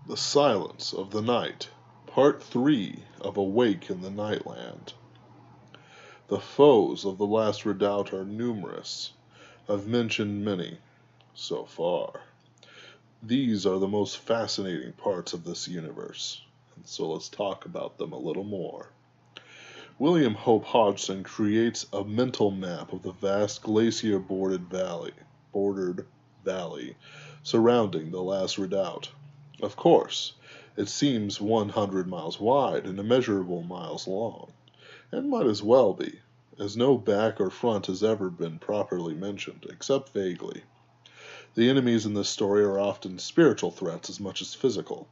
The Silence of the Night, Part 3 of Awake in the Nightland. The foes of the last redoubt are numerous. I've mentioned many so far. These are the most fascinating parts of this universe, and so let's talk about them a little more. William Hope Hodgson creates a mental map of the vast bordered valley surrounding the last redoubt. Of course, it seems 100 miles wide and immeasurable miles long, and might as well be, as no back or front has ever been properly mentioned, except vaguely. The enemies in this story are often spiritual threats as much as physical.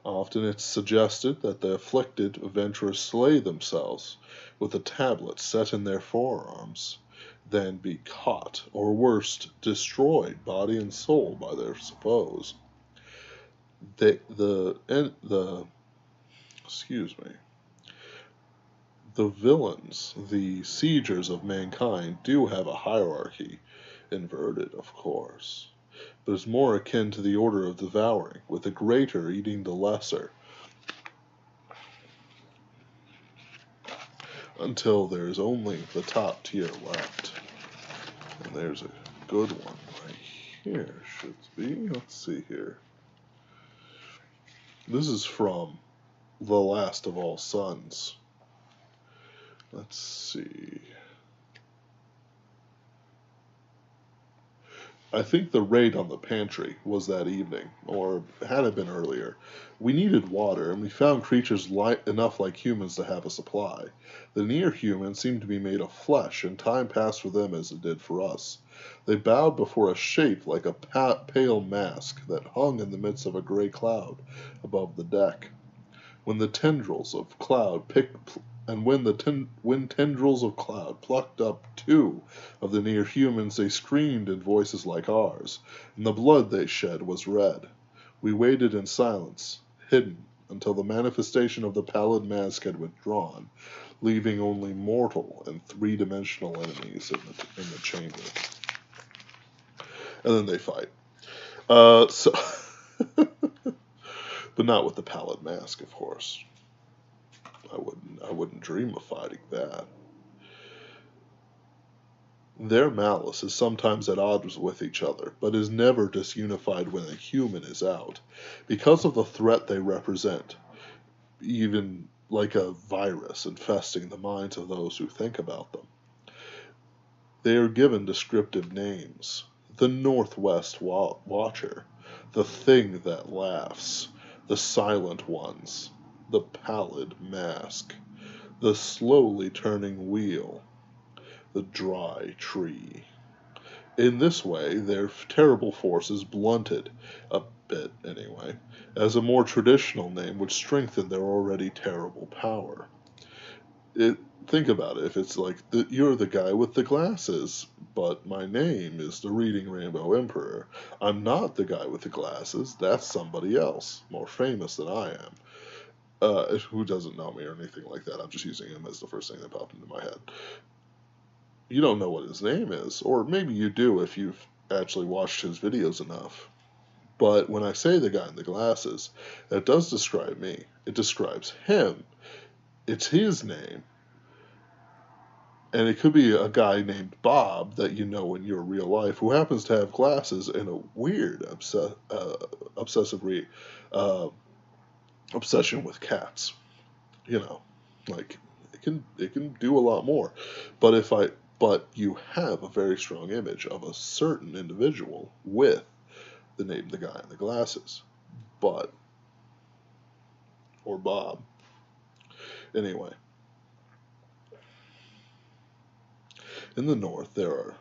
Often it's suggested that the afflicted adventurers slay themselves with a tablet set in their forearms, then be caught, or worst, destroyed body and soul by their foes. The excuse me, the villains, the siegers of mankind, do have a hierarchy, inverted, of course, but is more akin to the order of devouring, with the greater eating the lesser, until there is only the top tier left. And there's a good one right here, should be. Let's see here. This is from The Last of All Sons. Let's see. I think the raid on the pantry was that evening, or had it been earlier. We needed water, and we found creatures enough like humans to have a supply. The near humans seemed to be made of flesh, and time passed for them as it did for us. They bowed before a shape like a pale mask that hung in the midst of a gray cloud above the deck. When the tendrils of cloud picked and when tendrils of cloud plucked up two of the near humans, they screamed in voices like ours, and the blood they shed was red. We waited in silence, hidden, until the manifestation of the pallid mask had withdrawn, leaving only mortal and three-dimensional enemies in the chamber. And then they fight. So, but not with the pallid mask, of course. I wouldn't dream of fighting that. Their malice is sometimes at odds with each other, but is never disunified when a human is out, because of the threat they represent, even like a virus infesting the minds of those who think about them. They are given descriptive names: the Northwest Watcher, the Thing That Laughs, the Silent Ones, the Pallid Mask, the Slowly Turning Wheel, the Dry Tree. In this way, their terrible force is blunted, a bit anyway, as a more traditional name would strengthen their already terrible power. Think about it. If it's like, you're the guy with the glasses, but my name is the Reading Rainbow Emperor. I'm not the guy with the glasses. That's somebody else, more famous than I am. Who doesn't know me or anything like that. I'm just using him as the first thing that popped into my head. You don't know what his name is, or maybe you do if you've actually watched his videos enough. But when I say the guy in the glasses, it does describe me. It describes him. It's his name. And it could be a guy named Bob that you know in your real life who happens to have glasses and a weird obsession with cats. You know, like it can do a lot more. But you have a very strong image of a certain individual with the name the guy in the glasses. Or Bob. Anyway. In the north there are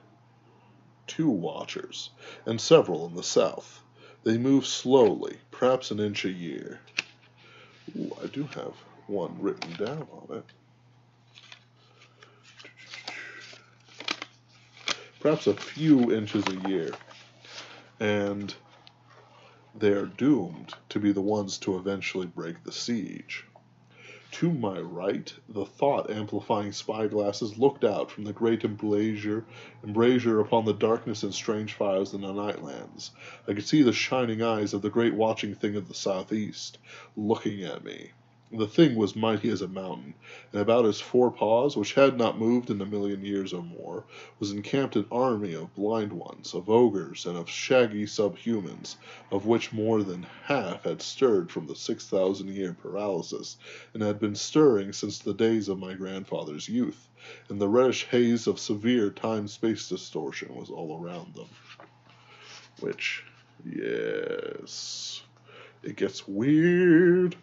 2 watchers, and several in the south. They move slowly, perhaps an inch a year. Ooh, I do have one written down on it. Perhaps a few inches a year. And they're doomed to be the ones to eventually break the siege. To my right, the thought-amplifying spyglasses looked out from the great embrasure upon the darkness and strange fires in the nightlands. I could see the shining eyes of the great watching thing of the southeast, looking at me. The thing was mighty as a mountain, and about its four paws, which had not moved in a million years or more, was encamped an army of blind ones, of ogres, and of shaggy subhumans, of which more than half had stirred from the 6,000-year paralysis, and had been stirring since the days of my grandfather's youth, and the reddish haze of severe time-space distortion was all around them. Which, yes, it gets weird.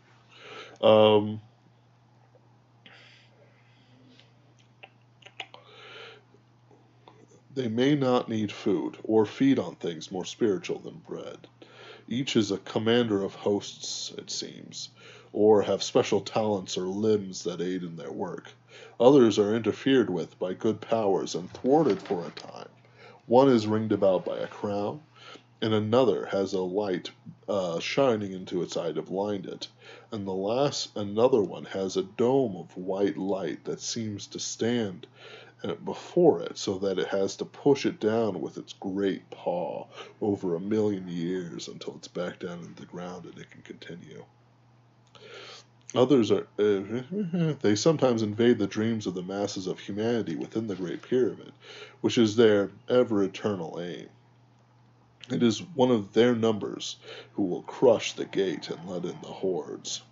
They may not need food, or feed on things more spiritual than bread. Each is a commander of hosts, it seems, or have special talents or limbs that aid in their work. Others are interfered with by good powers and thwarted for a time. One is ringed about by a crown, and another has a light shining into its eye to blind it, and another one has a dome of white light that seems to stand before it, so that it has to push it down with its great paw over 1,000,000 years until it's back down into the ground and it can continue. Others are, they sometimes invade the dreams of the masses of humanity within the Great Pyramid, which is their ever-eternal aim. It is one of their numbers who will crush the gate and let in the hordes.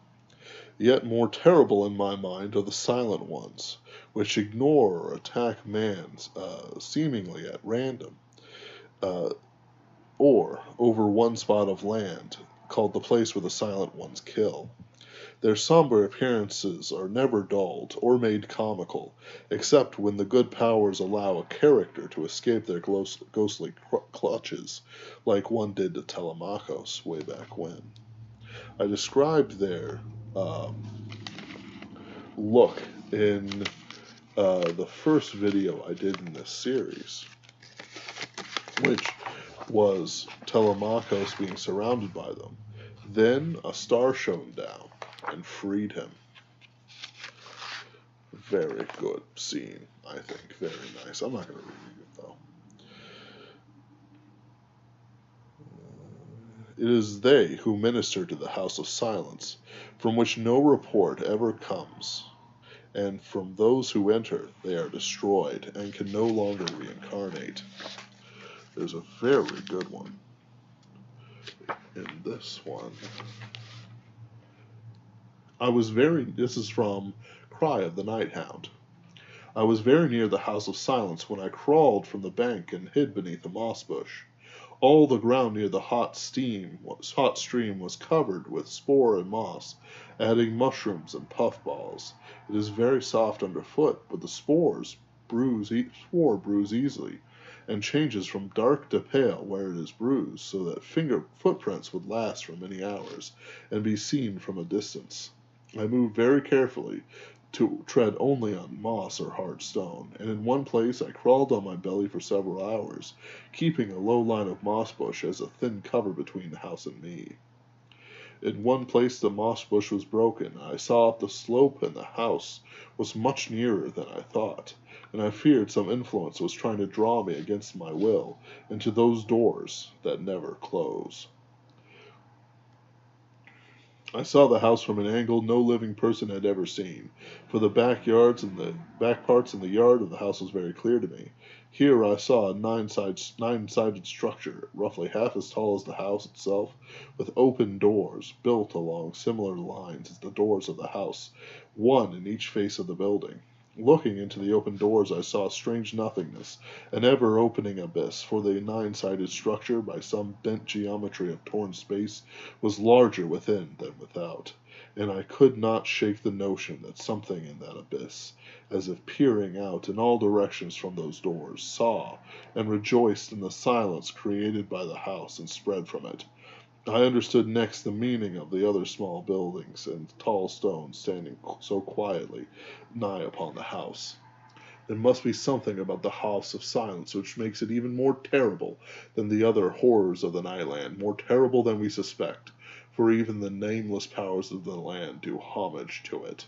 Yet more terrible in my mind are the silent ones, which ignore or attack man seemingly at random, or over one spot of land, called the place where the silent ones kill. Their somber appearances are never dulled or made comical, except when the good powers allow a character to escape their ghostly clutches, like one did to Telemachus way back when. I described their look in the first video I did in this series, which was Telemachus being surrounded by them. Then a star shone down and freed him. Very good scene, I think. Very nice. I'm not going to read it, though. It is they who minister to the House of Silence, from which no report ever comes, and from those who enter they are destroyed and can no longer reincarnate. There's a very good one in this one. This is from Cry of the Night Hound. I was very near the House of Silence when I crawled from the bank and hid beneath a moss bush. All the ground near the hot stream was covered with spore and moss, adding mushrooms and puffballs. It is very soft underfoot, but the spore bruise easily, and changes from dark to pale where it is bruised, so that footprints would last for many hours, and be seen from a distance. I moved very carefully, to tread only on moss or hard stone, and in one place I crawled on my belly for several hours, keeping a low line of moss bush as a thin cover between the house and me. In one place the moss bush was broken, and I saw up the slope, and the house was much nearer than I thought, and I feared some influence was trying to draw me against my will into those doors that never close. I saw the house from an angle no living person had ever seen, for the back parts in the yard of the house was very clear to me. Here I saw a nine-sided structure, roughly half as tall as the house itself, with open doors, built along similar lines as the doors of the house, one in each face of the building. Looking into the open doors, I saw a strange nothingness, an ever-opening abyss, for the nine-sided structure, by some bent geometry of torn space, was larger within than without, and I could not shake the notion that something in that abyss, as if peering out in all directions from those doors, saw and rejoiced in the silence created by the house and spread from it. I understood next the meaning of the other small buildings and tall stones standing so quietly nigh upon the house. There must be something about the House of Silence which makes it even more terrible than the other horrors of the Nightland, more terrible than we suspect, for even the nameless powers of the land do homage to it.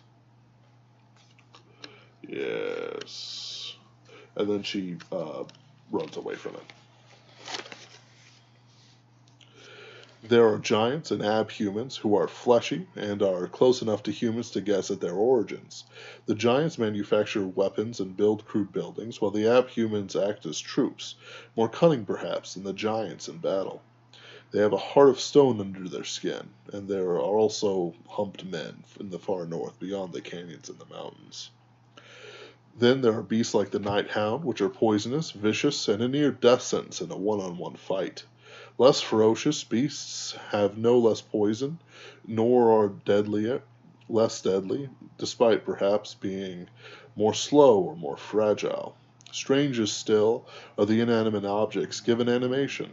Yes. And then she runs away from it. There are giants and abhumans who are fleshy and are close enough to humans to guess at their origins. The giants manufacture weapons and build crude buildings, while the abhumans act as troops, more cunning perhaps than the giants in battle. They have a heart of stone under their skin, and there are also humped men in the far north beyond the canyons and the mountains. Then there are beasts like the night hound, which are poisonous, vicious, and a near death sentence in a one-on-one fight. Less ferocious beasts have no less poison, nor are less deadly, despite perhaps being more slow or more fragile. Strangest still are the inanimate objects given animation.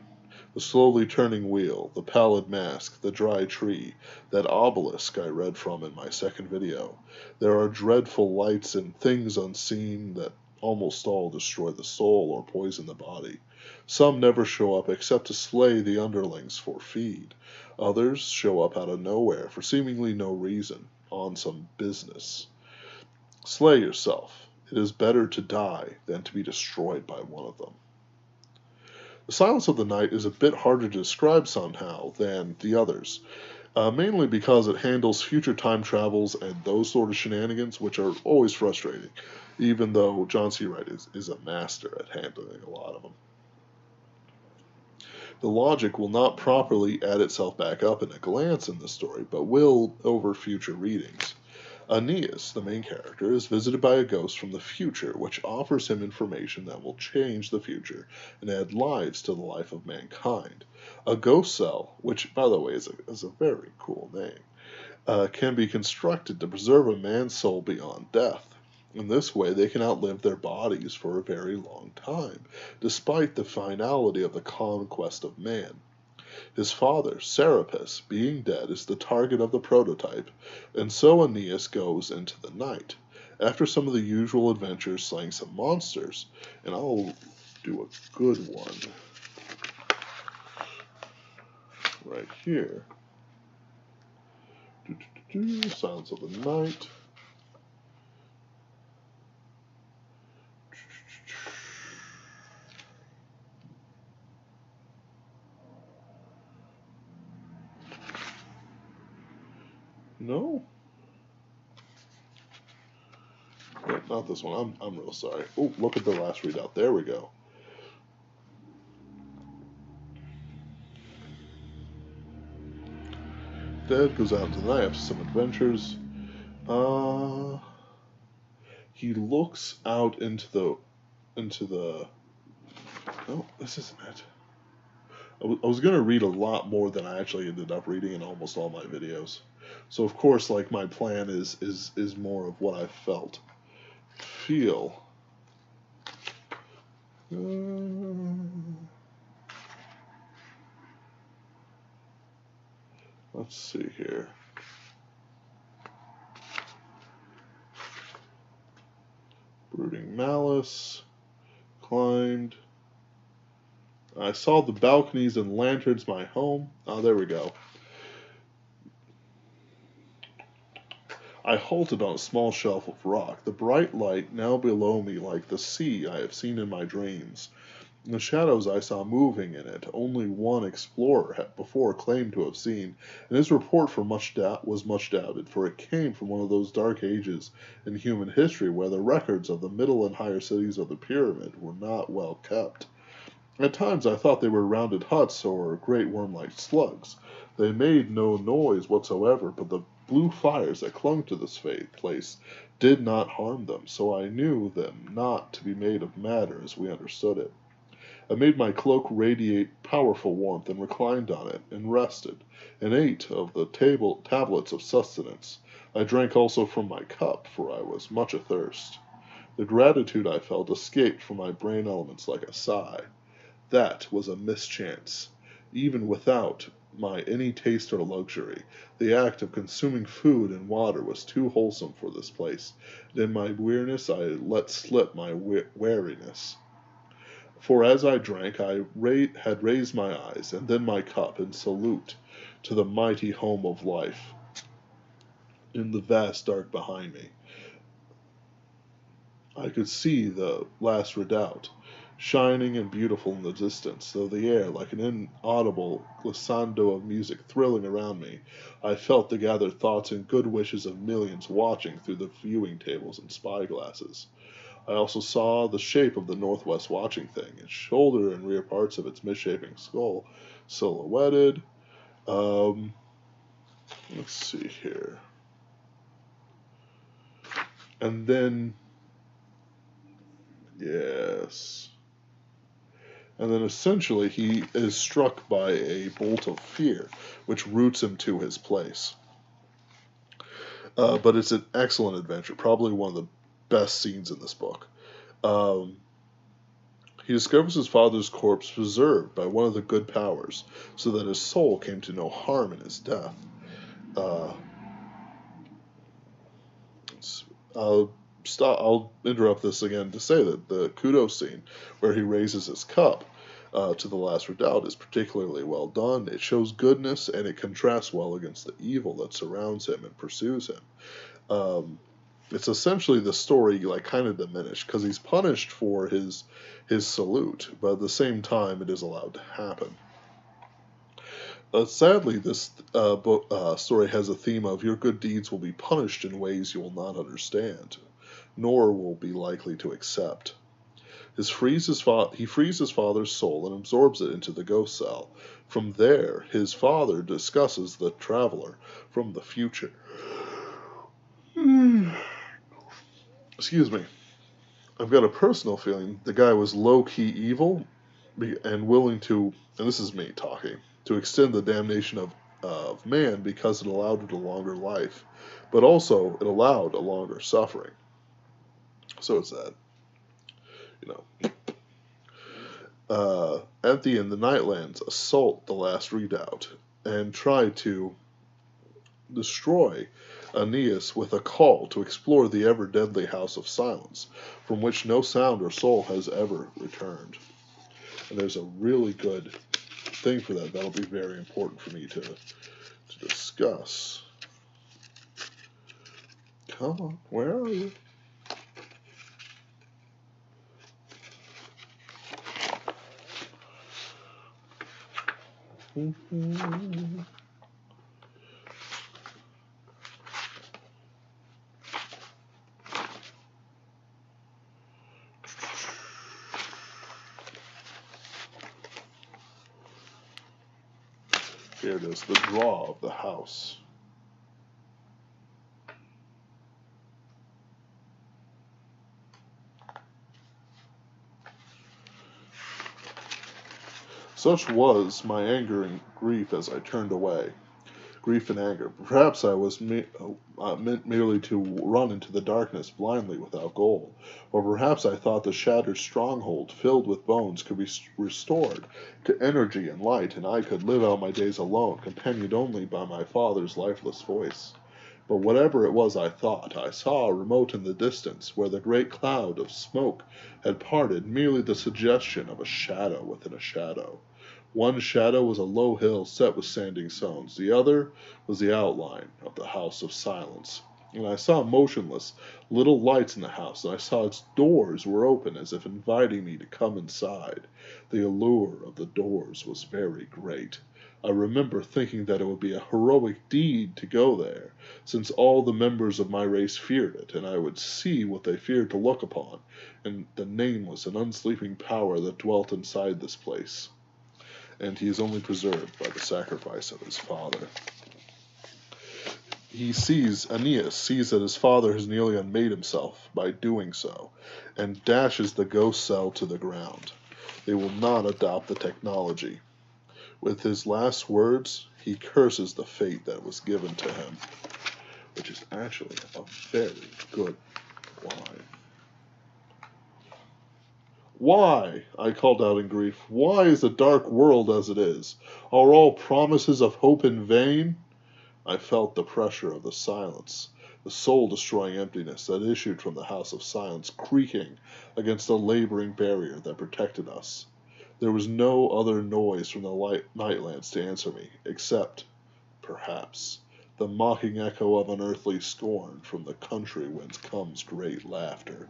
The slowly turning wheel, the pallid mask, the dry tree, that obelisk I read from in my second video. There are dreadful lights and things unseen that almost all destroy the soul or poison the body. Some never show up except to slay the underlings for feed. Others show up out of nowhere for seemingly no reason, on some business. Slay yourself. It is better to die than to be destroyed by one of them. The Silence of the Night is a bit harder to describe somehow than the others, mainly because it handles future time travels and those sort of shenanigans, which are always frustrating, even though John C. Wright is a master at handling a lot of them. The logic will not properly add itself back up in a glance in the story, but will over future readings. Aeneas, the main character, is visited by a ghost from the future, which offers him information that will change the future and add lives to the life of mankind. A ghost cell, which, by the way, is a very cool name, can be constructed to preserve a man's soul beyond death. In this way, they can outlive their bodies for a very long time, despite the finality of the conquest of man. His father, Serapis, being dead, is the target of the prototype, and so Aeneas goes into the night. After some of the usual adventures slaying some monsters, and I'll do a good one right here. Silence of the Night. No? Nope, not this one. I'm real sorry. Oh, look at the last readout. There we go. Dead goes out into the night after some adventures. He looks out into the. No, this isn't it. I was gonna read a lot more than I actually ended up reading in almost all my videos. So of course, like my plan is more of what I feel. Let's see here. Brooding malice. Climbed. I saw the balconies and lanterns my home. Oh, there we go. I halted on a small shelf of rock, the bright light now below me like the sea I have seen in my dreams. The shadows I saw moving in it, only one explorer had before claimed to have seen, and his report was much doubted, for it came from one of those dark ages in human history where the records of the middle and higher cities of the pyramid were not well kept. At times I thought they were rounded huts or great worm-like slugs. They made no noise whatsoever, but the blue fires that clung to this place did not harm them, so I knew them not to be made of matter as we understood it. I made my cloak radiate powerful warmth and reclined on it, and rested, and ate of the tablets of sustenance. I drank also from my cup, for I was much athirst. The gratitude I felt escaped from my brain elements like a sigh. That was a mischance. Even without my any taste or luxury, the act of consuming food and water was too wholesome for this place, and in my weariness I let slip my wariness. For as I drank, I had raised my eyes, and then my cup, in salute to the mighty home of life, in the vast dark behind me. I could see the last redoubt, shining and beautiful in the distance, though the air, like an inaudible glissando of music thrilling around me. I felt the gathered thoughts and good wishes of millions watching through the viewing tables and spyglasses. I also saw the shape of the northwest watching thing, its shoulder and rear parts of its misshapen skull silhouetted. Um, let's see here. And then, yes. And then essentially he is struck by a bolt of fear, which roots him to his place. But it's an excellent adventure, probably one of the best scenes in this book. Um, he discovers his father's corpse preserved by one of the good powers, so that his soul came to no harm in his death. Uh, I'll interrupt this again to say that the kudos scene, where he raises his cup to the last redoubt, is particularly well done. It shows goodness and it contrasts well against the evil that surrounds him and pursues him. Um, it's essentially the story like kind of diminished because he's punished for his salute, but at the same time it is allowed to happen. Sadly, this story has a theme of your good deeds will be punished in ways you will not understand, nor will be likely to accept. He frees his father's soul and absorbs it into the ghost cell. From there, his father discusses the traveler from the future. Excuse me. I've got a personal feeling the guy was low-key evil and willing to, and this is me talking, to extend the damnation of man because it allowed it a longer life, but also it allowed a longer suffering. So it's that, you know. At the end, the Nightlands assault the last redoubt and try to destroy Aeneas with a call to explore the ever deadly House of Silence, from which no sound or soul has ever returned. And there's a really good thing for that. That'll be very important for me to discuss. Come on, where are you? Here it is, the draw of the house. Such was my anger and grief as I turned away. Grief and anger. Perhaps I was meant merely to run into the darkness blindly without goal, or perhaps I thought the shattered stronghold filled with bones could be restored to energy and light, and I could live out my days alone, companioned only by my father's lifeless voice. But whatever it was I thought, I saw remote in the distance, where the great cloud of smoke had parted, merely the suggestion of a shadow within a shadow. One shadow was a low hill set with sanding stones, the other was the outline of the House of Silence. And I saw motionless little lights in the house, and I saw its doors were open as if inviting me to come inside. The allure of the doors was very great. I remember thinking that it would be a heroic deed to go there, since all the members of my race feared it, and I would see what they feared to look upon, and the nameless and unsleeping power that dwelt inside this place. And he is only preserved by the sacrifice of his father. Aeneas sees that his father has nearly unmade himself by doing so, and dashes the ghost cell to the ground. They will not adopt the technology. With his last words, he curses the fate that was given to him, which is actually a very good line. Why, I called out in grief, why is the dark world as it is? Are all promises of hope in vain? I felt the pressure of the silence, the soul-destroying emptiness that issued from the House of Silence creaking against the laboring barrier that protected us. There was no other noise from the nightlands to answer me, except, perhaps, the mocking echo of unearthly scorn from the country whence comes great laughter.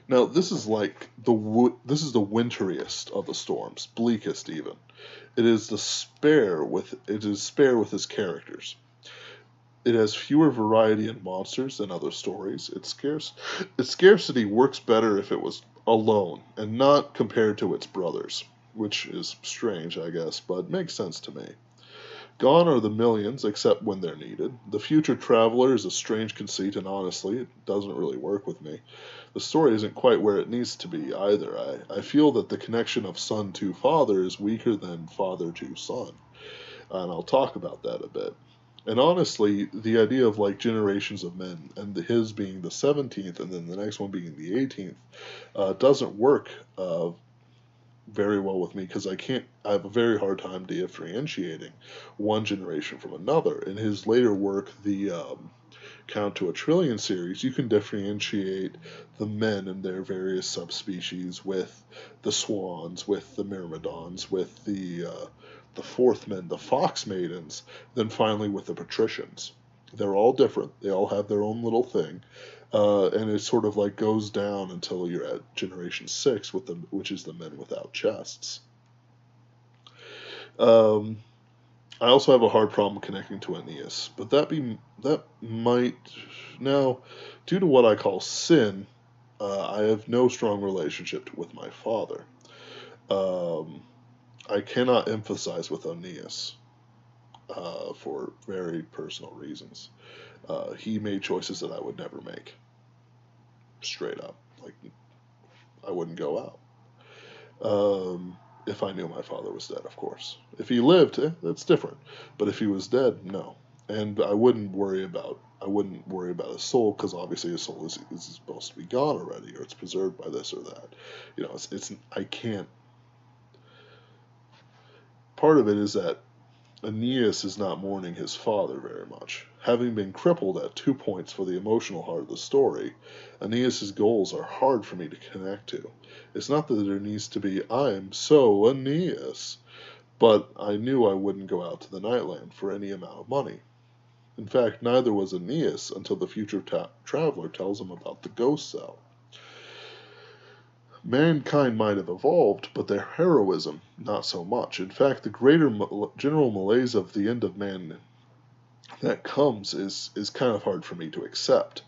Now this is like this is the winteriest of the storms, bleakest even. It is spare with his characters. It has fewer variety in monsters than other stories. Its scarcity works better if it was alone and not compared to its brothers, which is strange, I guess, but makes sense to me. Gone are the millions, except when they're needed. The future traveler is a strange conceit, and honestly, it doesn't really work with me. The story isn't quite where it needs to be either. I feel that the connection of son to father is weaker than father to son, and I'll talk about that a bit. And honestly, the idea of like generations of men and his being the 17th and then the next one being the 18th doesn't work very well with me because I have a very hard time differentiating one generation from another. In his later work, the Count to a Trillion series, you can differentiate the men and their various subspecies with the swans, with the myrmidons, with the fourth men, the fox maidens, then finally with the patricians. They're all different. They all have their own little thing, and it sort of like goes down until you're at generation 6 with them, which is the men without chests. Um, I also have a hard problem connecting to Aeneas, but that might now, due to what I call sin, I have no strong relationship with my father. Um, I cannot emphasize with Aeneas for very personal reasons. He made choices that I would never make, straight up. Like I wouldn't go out. If I knew my father was dead, of course. If he lived, that's different. But if he was dead, no. And I wouldn't worry about his soul because obviously his soul is supposed to be gone already, or it's preserved by this or that. You know, it's I can't. Part of it is that Aeneas is not mourning his father very much. Having been crippled at 2 points for the emotional heart of the story, Aeneas's goals are hard for me to connect to. It's not that there needs to be, I'm so Aeneas, but I knew I wouldn't go out to the Nightland for any amount of money. In fact, neither was Aeneas until the future traveler tells him about the ghost cell. Mankind might have evolved, but their heroism, not so much. In fact, the greater general malaise of the end of man that comes is kind of hard for me to accept.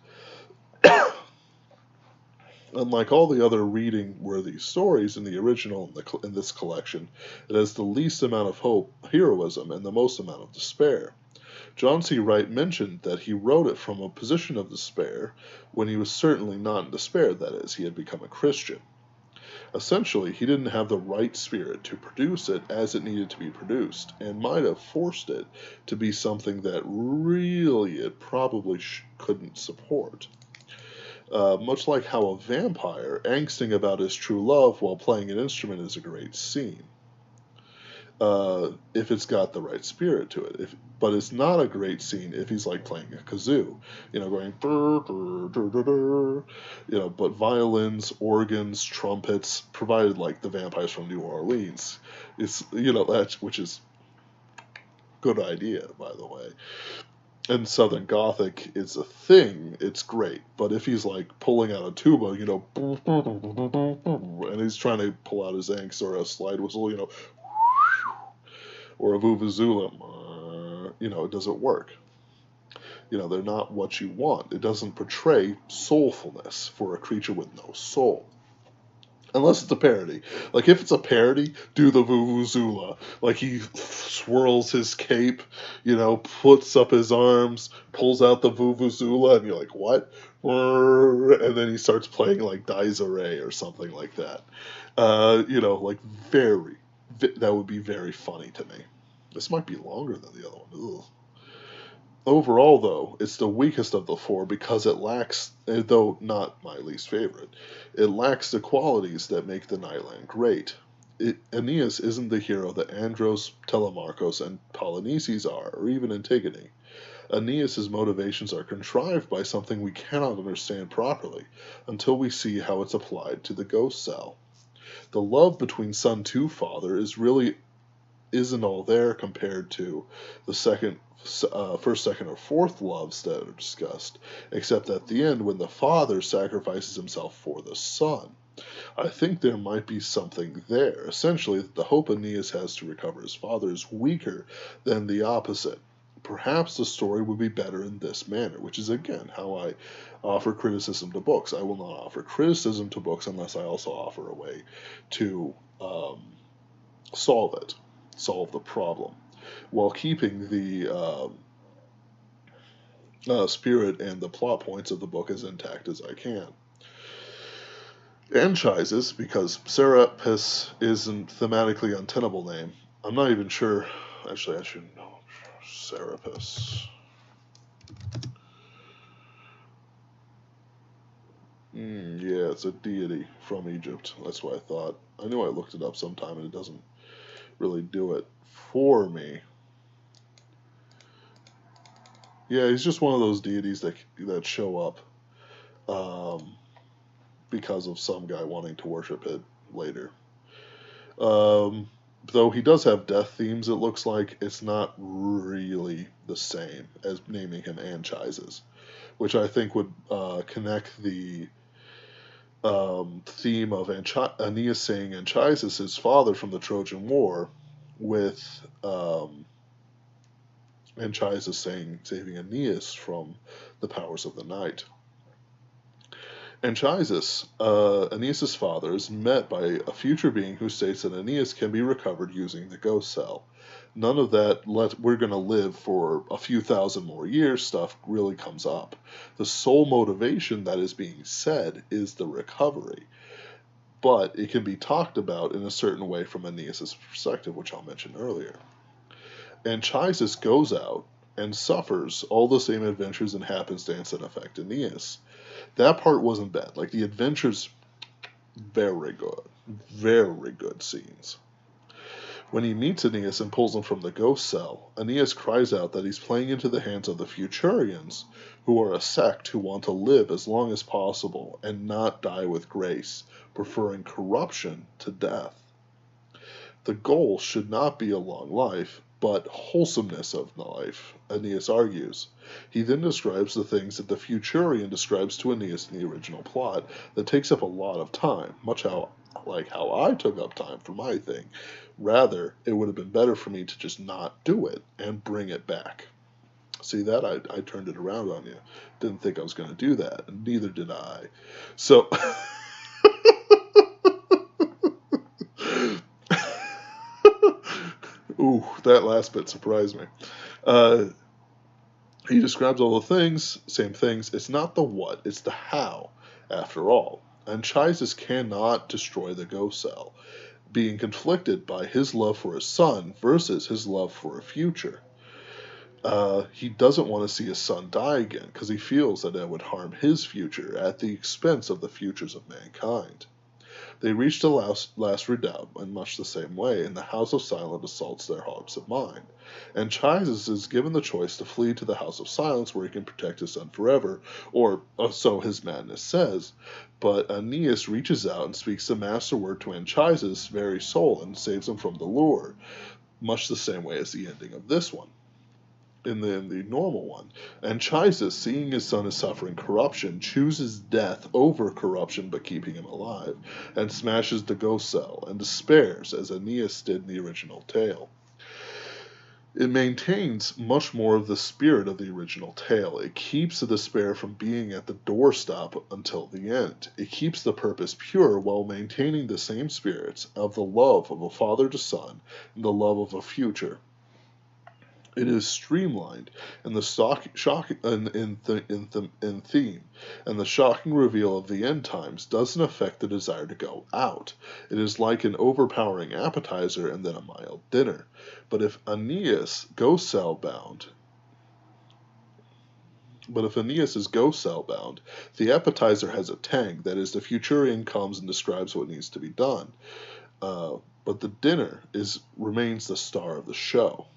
Unlike all the other reading worthy stories in the original in this collection, it has the least amount of hope, heroism, and the most amount of despair. John C. Wright mentioned that he wrote it from a position of despair when he was certainly not in despair, that is, he had become a Christian. Essentially, he didn't have the right spirit to produce it as it needed to be produced, and might have forced it to be something that really it probably couldn't support. Much like how a vampire angsting about his true love while playing an instrument is a great scene. If it's got the right spirit to it. But it's not a great scene if he's like playing a kazoo, going brr, brr, brr, brr, brr, but violins, organs, trumpets, provided like the vampires from New Orleans, it's which is good idea, by the way. And Southern Gothic is a thing, it's great. But if he's like pulling out a tuba, and he's trying to pull out his angst or a slide whistle, or a vuvuzela, it doesn't work. They're not what you want. It doesn't portray soulfulness for a creature with no soul. Unless it's a parody. Like, if it's a parody, do the vuvuzela. Like, he swirls his cape, puts up his arms, pulls out the vuvuzela, and you're like, what? And then he starts playing, like, Dies Irae or something like that. That would be very funny to me. This might be longer than the other one. Ugh. Overall, though, it's the weakest of the four because it lacks, though not my least favorite, it lacks the qualities that make the Nightland great. Aeneas isn't the hero that Andros, Telemarchus, and Polynices are, or even Antigone. Aeneas's motivations are contrived by something we cannot understand properly until we see how it's applied to the ghost cell. The love between son to father is really isn't all there compared to the first, second, or fourth loves that are discussed, except at the end when the father sacrifices himself for the son. I think there might be something there. Essentially, that the hope Aeneas has to recover his father is weaker than the opposite. Perhaps the story would be better in this manner, which is again how I offer criticism to books. I will not offer criticism to books unless I also offer a way to solve it, solve the problem, while keeping the spirit and the plot points of the book as intact as I can. Anchises, because Serapis isn't thematically untenable name. I'm not even sure. Actually, I should know. Serapis. Yeah, it's a deity from Egypt. That's what I thought. I knew I looked it up sometime, and it doesn't really do it for me. Yeah, he's just one of those deities that show up because of some guy wanting to worship it later. Though he does have death themes, it looks like it's not really the same as naming him Anchises, which I think would connect the theme of Aeneas saying Anchises, his father from the Trojan War, with Anchises saving Aeneas from the powers of the night. Anchises, Aeneas' father, is met by a future being who states that Aeneas can be recovered using the ghost cell. None of that we're going to live for a few thousand more years stuff really comes up. The sole motivation that is being said is the recovery. But it can be talked about in a certain way from Aeneas' perspective, which I'll mention earlier. Anchises goes out and suffers all the same adventures and happenstance that affect Aeneas. That part wasn't bad. Like, the adventures, very good. Very good scenes. When he meets Aeneas and pulls him from the ghost cell, Aeneas cries out that he's playing into the hands of the Futurians, who are a sect who want to live as long as possible and not die with grace, preferring corruption to death. The goal should not be a long life, but wholesomeness of life, Aeneas argues. He then describes the things that the Futurian describes to Aeneas in the original plot that takes up a lot of time, much like how I took up time for my thing. Rather, it would have been better for me to just not do it and bring it back. See that? I turned it around on you. Didn't think I was going to do that, and neither did I. So... Ooh, that last bit surprised me. He describes all the things, same things. It's not the what, it's the how, after all. Anchises cannot destroy the ghost cell, being conflicted by his love for his son versus his love for a future. He doesn't want to see his son die again because he feels that it would harm his future at the expense of the futures of mankind. They reach the last redoubt in much the same way, and the House of Silence assaults their hearts and mind. Anchises is given the choice to flee to the House of Silence where he can protect his son forever, or so his madness says. But Aeneas reaches out and speaks the master word to Anchises' very soul and saves him from the lure, much the same way as the ending of this one. In the normal one. Anchises, seeing his son is suffering corruption, chooses death over corruption but keeping him alive, and smashes the ghost cell, and despairs, as Aeneas did in the original tale. It maintains much more of the spirit of the original tale. It keeps the despair from being at the doorstop until the end. It keeps the purpose pure while maintaining the same spirits of the love of a father to son and the love of a future. It is streamlined in the in theme, and the shocking reveal of the end times doesn't affect the desire to go out. It is like an overpowering appetizer and then a mild dinner. But if Aeneas is ghost cell bound, the appetizer has a tang. That is, the Futurian comes and describes what needs to be done. But the dinner remains the star of the show.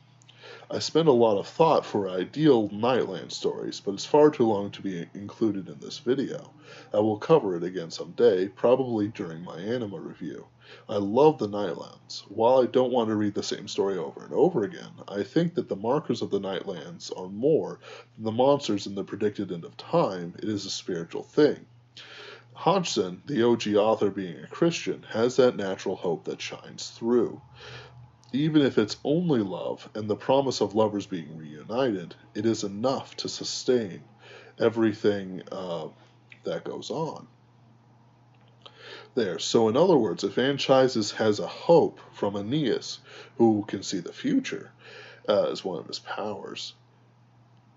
I spend a lot of thought for ideal Nightland stories, but it's far too long to be included in this video. I will cover it again someday, probably during my anima review. I love the Nightlands. While I don't want to read the same story over and over again, I think that the markers of the Nightlands are more than the monsters in the predicted end of time. It is a spiritual thing. Hodgson, the OG author being a Christian, has that natural hope that shines through. Even if it's only love and the promise of lovers being reunited, it is enough to sustain everything that goes on there. So, in other words, if Anchises has a hope from Aeneas, who can see the future as one of his powers,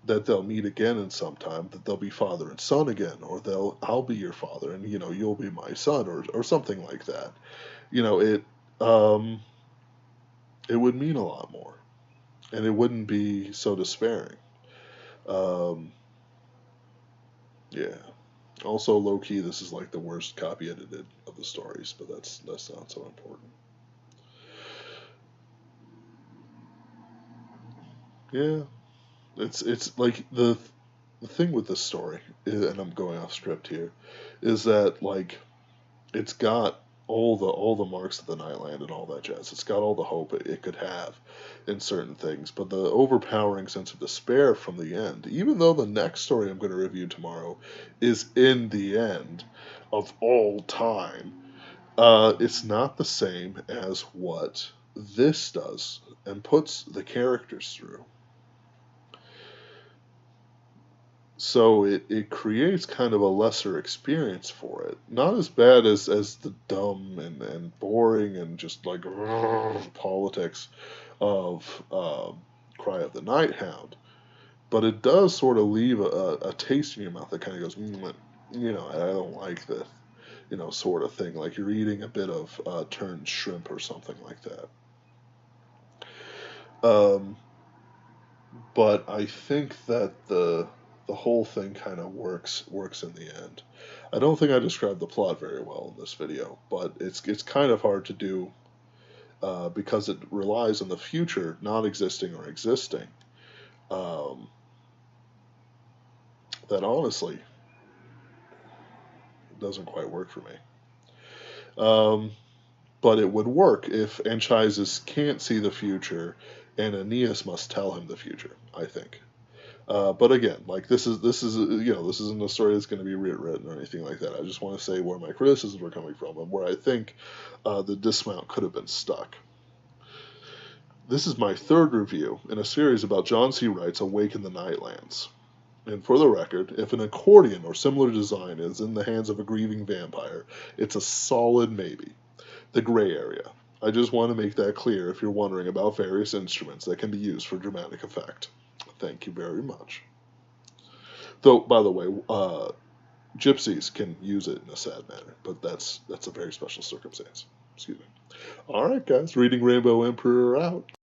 that they'll meet again in some time, that they'll be father and son again, or I'll be your father and you'll be my son, or something like that. It it would mean a lot more, and it wouldn't be so despairing. Um, yeah. Also, low key, this is like the worst copy edited of the stories, but that's not so important. Yeah, it's like the thing with this story, and I'm going off script here, is that like it's got all the marks of the Nightland and all that jazz. It's got all the hope it could have in certain things, but the overpowering sense of despair from the end. Even though the next story I'm going to review tomorrow is in the end of all time, it's not the same as what this does and puts the characters through. So it creates kind of a lesser experience for it. Not as bad as the dumb and boring and just like politics of Cry of the Night Hound, but it does sort of leave a taste in your mouth that kind of goes, I don't like this, sort of thing. Like you're eating a bit of turned shrimp or something like that. Um, but I think that the whole thing kind of works in the end. I don't think I described the plot very well in this video, but it's kind of hard to do because it relies on the future not existing or existing. Um, that honestly doesn't quite work for me. Um, but it would work if Anchises can't see the future and Aeneas must tell him the future, I think. But again, like this isn't a story that's going to be rewritten or anything like that. I just want to say where my criticisms were coming from and where I think the dismount could have been stuck. This is my third review in a series about John C. Wright's Awake in the Nightlands. And for the record, if an accordion or similar design is in the hands of a grieving vampire, it's a solid maybe. The gray area. I just want to make that clear if you're wondering about various instruments that can be used for dramatic effect. Thank you very much. Though, by the way, gypsies can use it in a sad manner, but that's a very special circumstance. Excuse me. All right, guys. Reading Rainbow Emperor out.